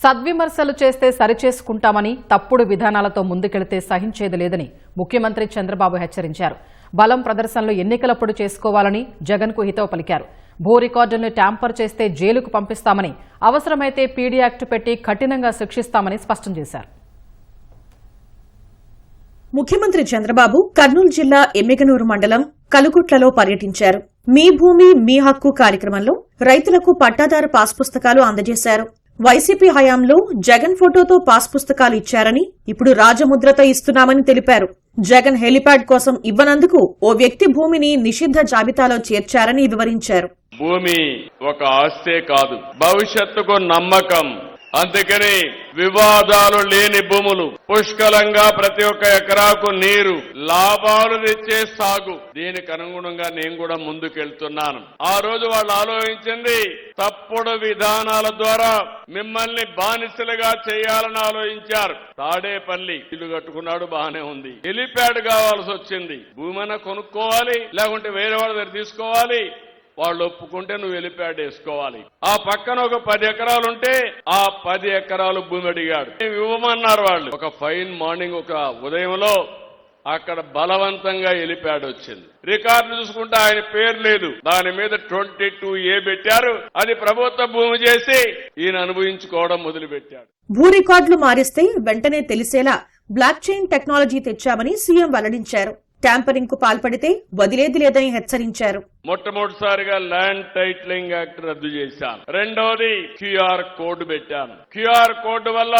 సద్విమర్శలు చేస్తే సరిచేసుకుంటామని, తప్పుడు విధానాలతో ముందుకెళితే సహించేది లేదని ముఖ్యమంత్రి చంద్రబాబు హెచ్చరించారు. బలం ప్రదర్శనలు ఎన్నికలప్పుడు చేసుకోవాలని జగన్కు హితవు పలికారు. భూ రికార్డులను ట్యాంపర్ చేస్తే జైలుకు పంపిస్తామని, అవసరమైతే పీడీ యాక్ట్ పెట్టి కఠినంగా శిక్షిస్తామని స్పష్టం చేశారు. ముఖ్యమంత్రి చంద్రబాబు కర్నూలు జిల్లా ఎమ్మిగనూరు మండలం కలుగుట్లలో పర్యటించారు. మీ భూమి మీ హక్కు కార్యక్రమంలో రైతులకు పట్టాదారు పాస్ పుస్తకాలు అందజేశారు. వైసీపీ హయాంలో జగన్ ఫోటోతో పాస్ పుస్తకాలు ఇచ్చారని, ఇప్పుడు రాజముద్రతో ఇస్తున్నామని తెలిపారు. జగన్ హెలిప్యాడ్ కోసం ఇవ్వనందుకు ఓ వ్యక్తి భూమిని నిషిద్ధ జాబితాలో చేర్చారని వివరించారు. భూమి ఒక ఆస్తే కాదు, భవిష్యత్తుకు నమ్మకం. అందుకని వివాదాలు లేని భూములు, పుష్కలంగా ప్రతి ఒక్క ఎకరాకు నీరు, లాభాలు తెచ్చే సాగు, దీనికి అనుగుణంగా నేను కూడా ముందుకెళ్తున్నాను. ఆ రోజు వాళ్ళు ఆలోచించింది తప్పుడు విధానాల ద్వారా మిమ్మల్ని బానిసలుగా చేయాలని ఆలోచించారు. తాడేపల్లి ఇల్లు కట్టుకున్నాడు, బాగానే ఉంది. హెలిప్యాడ్ కావాల్సి వచ్చింది. భూమైనా కొనుక్కోవాలి, లేకుంటే వేరే వాళ్ళ దగ్గర తీసుకోవాలి. వాళ్ళు ఒప్పుకుంటే నువ్వు హెలిప్యాడ్ వేసుకోవాలి. ఆ పక్కన ఒక 10 ఎకరాలుంటే ఆ 10 ఎకరాలు భూమి అడిగాడు. ఇవ్వమన్నారు వాళ్ళు. ఒక ఫైన్ మార్నింగ్, ఒక ఉదయంలో అక్కడ బలవంతంగా హెలిప్యాడ్ వచ్చింది. రికార్డు చూసుకుంటే ఆయన పేరు లేదు, దాని మీద 22A పెట్టారు. అది ప్రభుత్వ భూమి చేసి ఈయన అనుభవించుకోవడం మొదలుపెట్టాడు. భూ రికార్డులు మారిస్తే వెంటనే తెలిసేలా బ్లాక్ చైన్ టెక్నాలజీ తెచ్చామని సీఎం వెల్లడించారు. ట్యాంపరింగ్ కు పాల్పడితే వదిలేది లేదని హెచ్చరించారు. మొట్టమొదటిసారిగా ల్యాండ్ టైటిలింగ్ యాక్ట్ రద్దు చేశాను. రెండవది క్యూఆర్ కోడ్ పెట్టాను. క్యూఆర్ కోడ్ వల్ల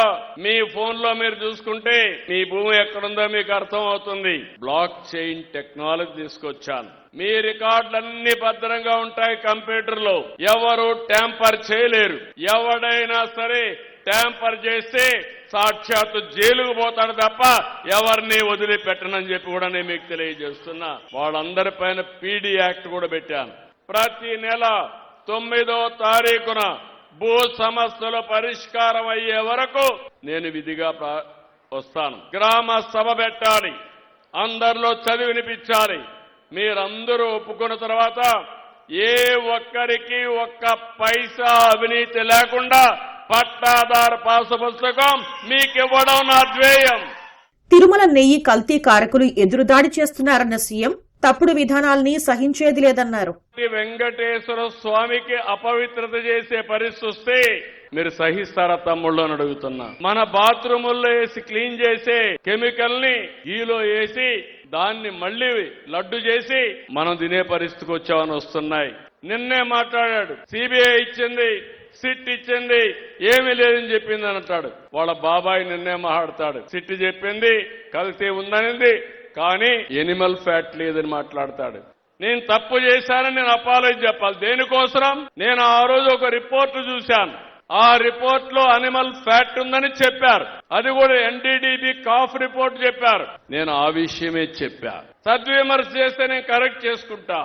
మీ ఫోన్ లో మీరు చూసుకుంటే మీ భూమి ఎక్కడుందో మీకు అర్థం అవుతుంది. బ్లాక్ చైన్ టెక్నాలజీ తీసుకొచ్చాను. మీ రికార్డులన్నీ భద్రంగా ఉంటాయి కంప్యూటర్ లో. ఎవరు ట్యాంపర్ చేయలేరు. ఎవడైనా సరే ట్యాంపర్ చేస్తే సాక్షాత్తు జైలుకు పోతాడు తప్ప ఎవరిని వదిలిపెట్టనని చెప్పి కూడా నేను మీకు తెలియజేస్తున్నా. వాళ్ళందరిపైన పీడీ యాక్ట్ కూడా పెట్టాను. ప్రతి నెల 9వ తారీఖున భూ సమస్యల పరిష్కారం అయ్యే వరకు నేను విధిగా వస్తాను. గ్రామ సభ పెట్టాలి, అందరిలో చదివి వినిపించాలి. మీరందరూ ఒప్పుకున్న తర్వాత ఏ ఒక్కరికి ఒక్క పైసా అవినీతి లేకుండా పట్టాదారు పాసు పుస్తకం మీకివ్వడం నా ధ్యేయం. తిరుమల నెయ్యి కల్తీ కారకులు ఎదురుదాడి చేస్తున్నారన్న సీఎం తప్పుడు విధానాల్ని సహించేది లేదన్నారు. వెంకటేశ్వర స్వామికి అపవిత్రత చేసే పరిస్థితి వస్తే మీరు సహిస్తారా తమ్ముళ్ళు అని అడుగుతున్నా. మన బాత్రూముల్లో వేసి క్లీన్ చేసే కెమికల్ ని ఈలో వేసి దాన్ని మళ్లీ లడ్డు చేసి మనం తినే పరిస్థితికి వచ్చామని వస్తున్నాయి. నిన్నే మాట్లాడాడు, సిబిఐ ఇచ్చింది, సిట్ ఇచ్చింది, ఏమీ లేదని చెప్పింది అని అంటాడు. వాళ్ళ బాబాయ్ నిన్నే మాట్లాడతాడు. సిట్ చెప్పింది కల్తీ ఉందనింది, కానీ ఎనిమల్ ఫ్యాట్ లేదని మాట్లాడతాడు. నేను తప్పు చేశానని నేను అపాలజీ చెప్పాలి. దేనికోసం? నేను ఆ రోజు ఒక రిపోర్ట్ చూశాను. ఆ రిపోర్ట్ లో అనిమల్ ఫ్యాట్ ఉందని చెప్పారు. అది కూడా NDDB కాఫ్ రిపోర్ట్ చెప్పారు. నేను ఆ విషయమే చెప్పా. సద్విమర్శ చేస్తే నేను కరెక్ట్ చేసుకుంటా,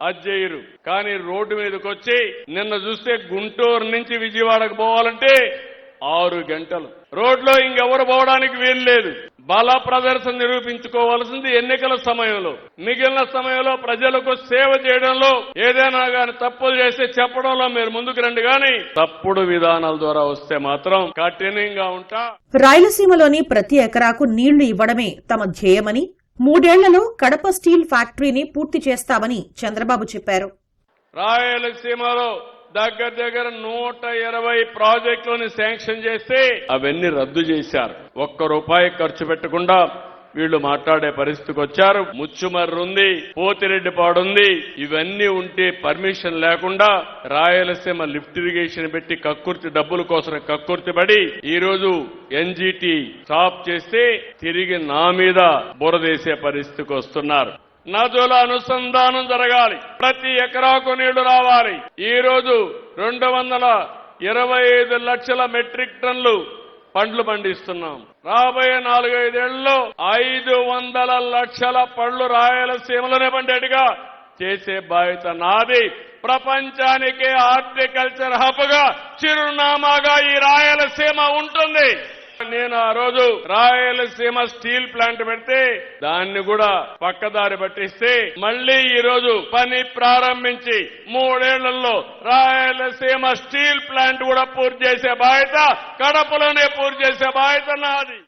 అది చేయరు. కానీ రోడ్డు మీదకి వచ్చి నిన్న చూస్తే గుంటూరు నుంచి విజయవాడకు పోవాలంటే 6 గంటలు రోడ్లో ఇంకెవరు పోవడానికి వీలు లేదు. బల ప్రదర్శన నిరూపించుకోవాల్సింది ఎన్నికల సమయంలో. మిగిలిన సమయంలో ప్రజలకు సేవ చేయడంలో ఏదైనా గాని తప్పులు చేస్తే చెప్పడంలో మీరు ముందుకు రండి. గాని తప్పుడు విధానాల ద్వారా వస్తే మాత్రం కఠినంగా ఉంటా. రాయలసీమలోని ప్రతి ఎకరాకు నీళ్లు ఇవ్వడమే తమ ధ్యేయమని, 3 ఏళ్లలో కడప స్టీల్ ఫ్యాక్టరీని పూర్తి చేస్తామని చంద్రబాబు చెప్పారు. రాయలసీమలో దగ్గర 120 ప్రాజెక్టులను శాంక్షన్ చేస్తే అవన్నీ రద్దు చేశారు. ₹1 ఖర్చు పెట్టకుండా వీళ్లు మాట్లాడే పరిస్థితికి వచ్చారు. ముచ్చుమర్రు ఉంది, పోతిరెడ్డిపాడు ఉంది. ఇవన్నీ ఉంటే పర్మిషన్ లేకుండా రాయలసీమ లిఫ్ట్ ఇరిగేషన్ పెట్టి కక్కుర్తి డబ్బుల కోసం కక్కుర్తి పడి ఈ రోజు NGT స్టాప్ చేస్తే తిరిగి నా మీద బురదేసే పరిస్థితికి వస్తున్నారు. నదుల అనుసంధానం జరగాలి, ప్రతి ఎకరాకు నీళ్లు రావాలి. ఈ రోజు 225 లక్షల మెట్రిక్ టన్నులు పండ్లు పండిస్తున్నాం. రాబోయే 4-5 ఏళ్లలో 500 లక్షల పళ్లు రాయలసీమలోనే పండేట్టుగా చేసే బాధ్యత నాది. ప్రపంచానికే హార్టికల్చర్ హబ్ గా చిరునామాగా ఈ రాయలసీమ ఉంటుంది. నేను ఆ రోజు రాయలసీమ స్టీల్ ప్లాంట్ పెడితే దాన్ని కూడా పక్కదారి పట్టిస్తే మళ్లీ ఈ రోజు పని ప్రారంభించి 3 ఏళ్లలో రాయలసీమ స్టీల్ ప్లాంట్ కూడా పూర్తి చేసే బాధ్యత, కడపలోనే పూర్తి చేసే బాధ్యత నాది.